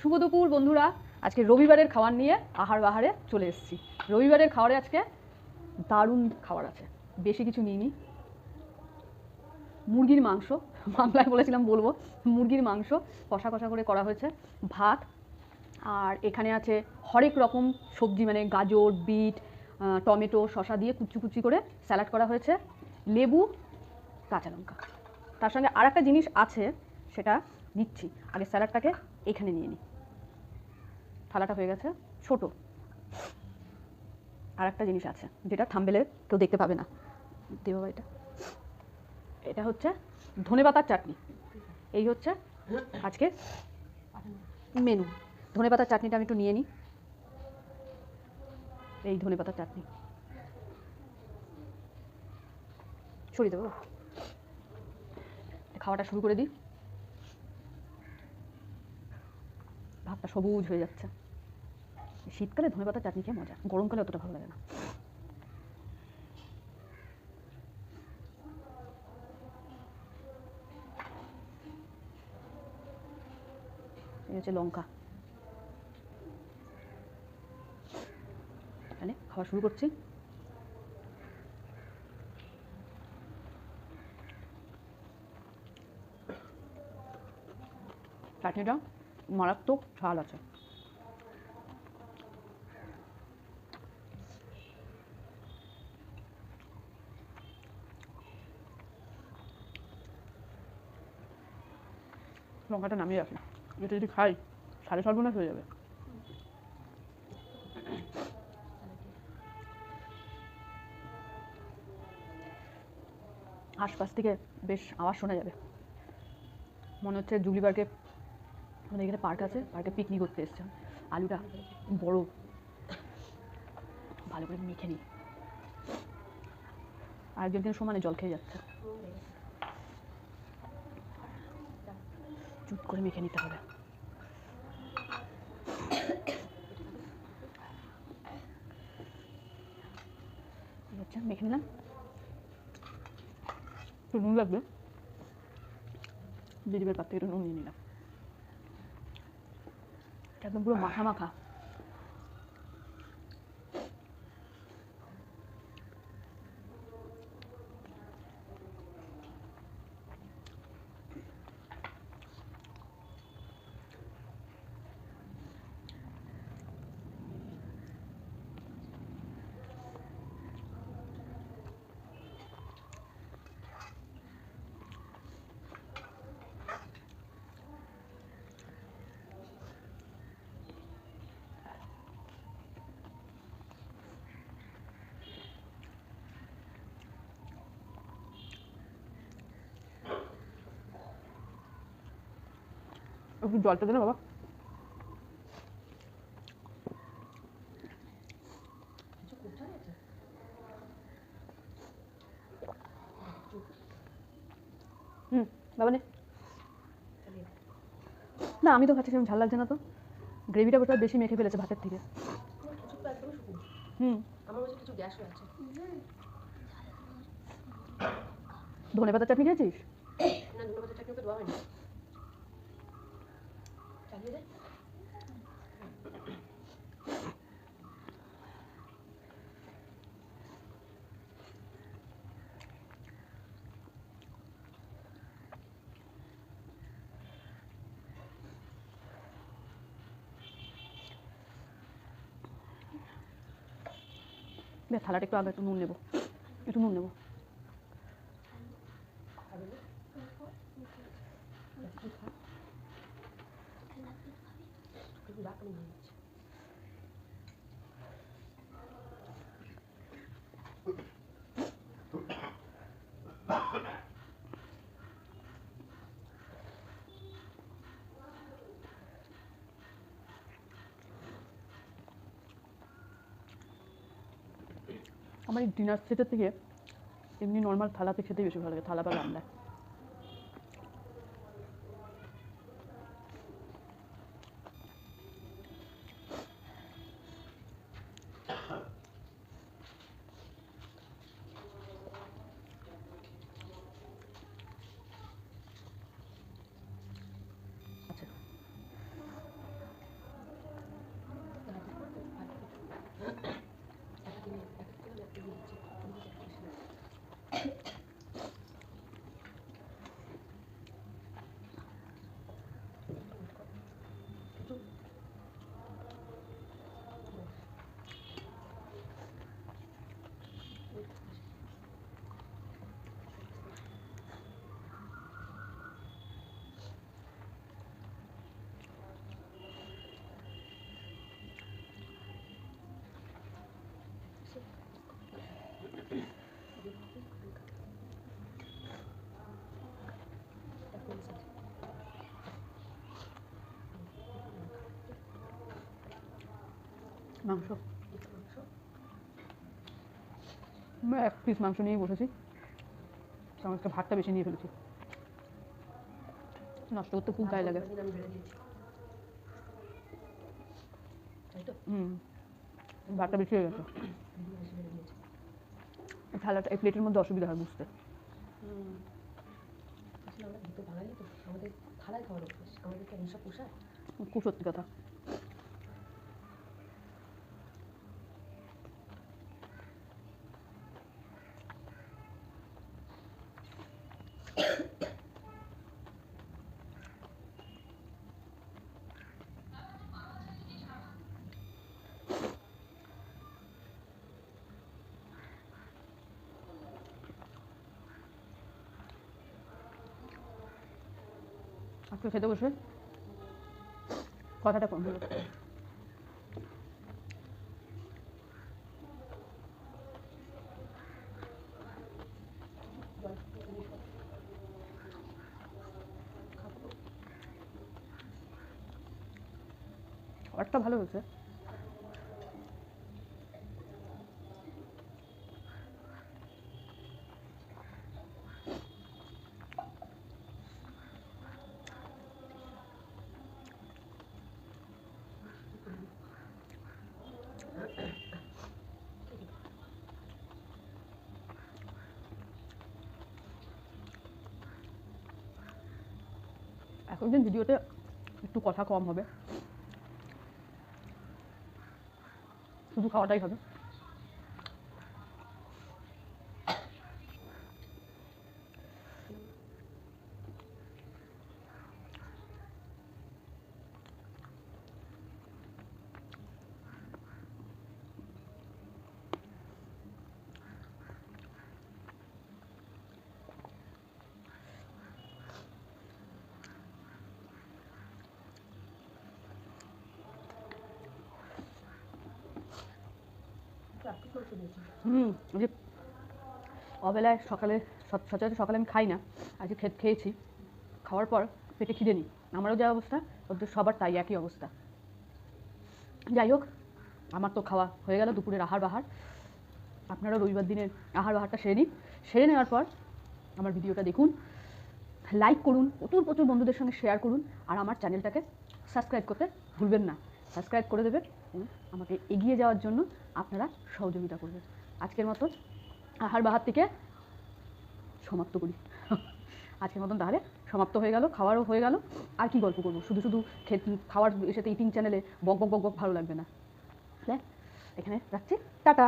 শুভ দুপুর বন্ধুরা। আজকে রবিবারের খাবার নিয়ে আহার বাহারে চলে এসেছি। রবিবারের খাবারে আজকে দারুণ খাবার আছে, বেশি কিছু নিইনি। মুরগির মাংস, বাংলায় বলেছিলাম বলবো, মুরগির মাংস কষা কষা করে করা হয়েছে, ভাত, আর এখানে আছে হরেক রকম সবজি, মানে গাজর, বিট, টমেটো, শসা দিয়ে কুচি কুচি করে স্যালাড করা হয়েছে, লেবু, কাঁচা লঙ্কা। তার সঙ্গে আর একটা জিনিস আছে, সেটা দিচ্ছি। আগে স্যালাডটাকে এখানে নিয়ে নিই, থালাটা হয়ে গেছে ছোট। আর একটা জিনিস আছে যেটা থাম্বনেলে কেউ দেখতে পাবে না, দেবো এটা। এটা হচ্ছে ধনেপাতার চাটনি। এই হচ্ছে আজকে মেনু। ধনেপাতার চাটনিটা আমি একটু নিয়ে নিই। এই ধনেপাতার চাটনি সরিয়ে দেবো, খাওয়াটা শুরু করে দিই। ভাতটা সবুজ হয়ে যাচ্ছে। শীতকালে ধনেপাতার চাটনি খেয়ে মজা, গরমকালে অতটা ভালো লাগে না। এই হচ্ছে লঙ্কা। এখানে খাওয়া শুরু করছি। চাটনিটা মারাত্মক ঝাল আছে। লঙ্কাটা নামিয়ে রাখি, এটা যদি খাই সাড়ে সর্বনাশ হয়ে যাবে। আশপাশ থেকে বেশ আওয়াজ শোনা যাবে, মনে হচ্ছে জুবলি পার্কে, আমাদের এখানে পার্ক আছে, পার্কে পিকনিক করতে এসছে। আলুটা বড়, ভালো করে মেখে নিই। আর একজন সমানে জল খেয়ে যাচ্ছে, চুপ করে মেখে নিতে হবে। মেখে নিলাম, একটু নুন লাগবে, দিদিবের পাত থেকে একটু নুন নিয়ে নিলাম। একদম পুরো মাখা মাখা। একটু জলটা দে না বাবা। বাবা নে না, আমি তো খাচ্ছি, সেরকম ঝাল লাগছে না তো। গ্রেভিটা বোধহয় বেশি মেখে ফেলেছে ভাতের থেকে। ধনেপাতার চাটনি খেয়েছিস? থালাটা একটু আগে একটু নুন নেবো, একটু নুন নেবো। আমার এই ডিনার সেটের থেকে এমনি নর্মাল থালাতে খেতেই বেশি ভালো লাগে, থালা বা গামলায়। আচ্ছা, মাংস আমি এক পিস মাংস নিয়েই বসেছি, আমার একটা ভাতটা বেশি নিয়ে ফেলেছি, নষ্ট করতে খুব গায়ে লাগে। ভাতটা বেশি হয়ে গেছে। থালাটা এই প্লেটের মধ্যে অসুবিধা হয় বুঝতে। খুব সত্যি কথা। আজকে খেতে বসে কথাটা কম হলো। খাবারটা ভালো হয়েছে। এখন দিন ভিডিওতে একটু কথা কম হবে, শুধু খাওয়াটাই হবে। যে অবেলায় সকালে সচরাচর সকালে আমি খাই না, আজকে খেয়েছি। খাওয়ার পর পেটে খিদে নেই, আমারও যা অবস্থা ওদের সবার তাই একই অবস্থা। যাই হোক, আমার তো খাওয়া হয়ে গেল দুপুরের আহার বাহার। আপনারা রবিবার দিনের আহার বাহারটা সেরে নিন। সেরে নেওয়ার পর আমার ভিডিওটা দেখুন, লাইক করুন, প্রচুর প্রচুর বন্ধুদের সঙ্গে শেয়ার করুন, আর আমার চ্যানেলটাকে সাবস্ক্রাইব করতে ভুলবেন না। সাবস্ক্রাইব করে দেবেন, আমাকে এগিয়ে যাওয়ার জন্য আপনারা সহযোগিতা করবেন। আজকের মতো আহার বাহার থেকে সমাপ্ত করি। আজকের মতন তাহলে সমাপ্ত হয়ে গেল, খাওয়ারও হয়ে গেল। আর কি গল্প করবো, শুধু শুধু খাওয়ার এসে ইটিং চ্যানেলে বক বক বক বক ভালো লাগবে না। এখানে রাখছি, টাটা।